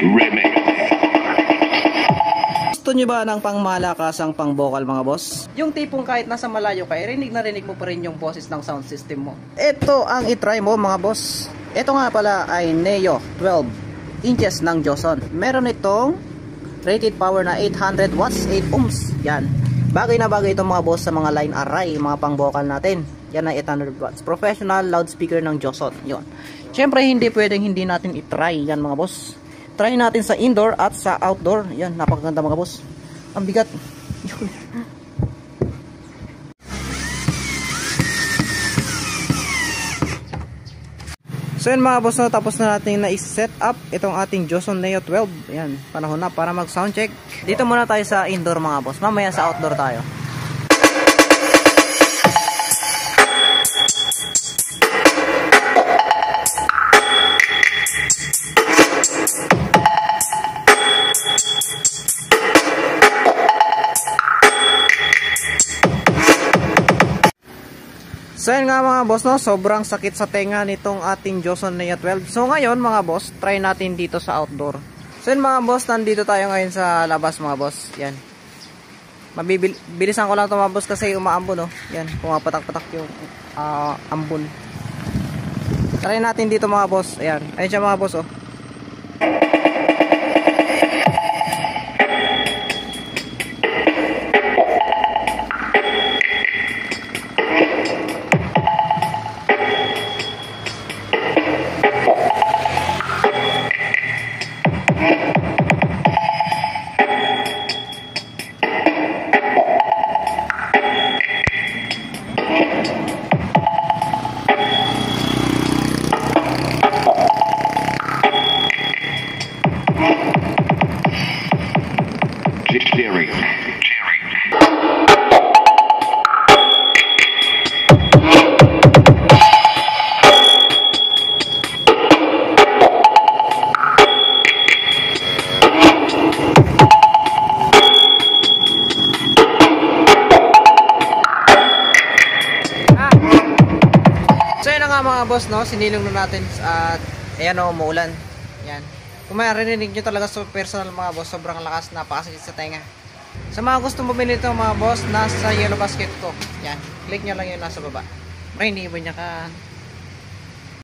Remix. Gusto nyo ba ng pangmalakasang pang vocal mga boss? Yung tipong kahit nasa malayo ka, rinig na rinig mo pa rin yung boses ng sound system mo. Ito ang itry mo mga boss. Ito nga pala ay Neo 12 inches ng Joson. Meron itong rated power na 800 watts, 8 ohms. Yan. Bagay na bagay itong mga boss sa mga line array, mga pang vocal natin. Yan ay 800 watts. Professional loudspeaker ng Joson. Yon. Siyempre hindi pwedeng hindi natin itry yan mga boss. Try natin sa indoor at sa outdoor. Yan, napakaganda mga boss. Ang bigat. So yan mga boss, no, tapos na natin na i-set up itong ating Joson Neo 12. Yan, panahon na para mag sound check. Dito muna tayo sa indoor mga boss. Mamaya sa outdoor tayo. So yun nga mga boss, no, sobrang sakit sa tenga nitong ating Joson Neo 12. So ngayon mga boss, try natin dito sa outdoor. So yun mga boss, nandito tayo ngayon sa labas mga boss. Yan. Bilisan ko lang ito mga boss kasi umaambon, no. Yan, pumapatak-patak yung ambon. Try natin dito mga boss. Ayan, ayun siya mga boss, oh. Jerry. So yun na nga mga boss, no, sinilong na natin at ayan, o, umuulan. Yan. Kung marinig nyo talaga sa personal mga boss, sobrang lakas, napakasakit sa tenga. Sa mga gustong bumili ito mga boss, nasa yellow basket ko. Yan, click nyo lang yun nasa baba. May iniwan niya ka.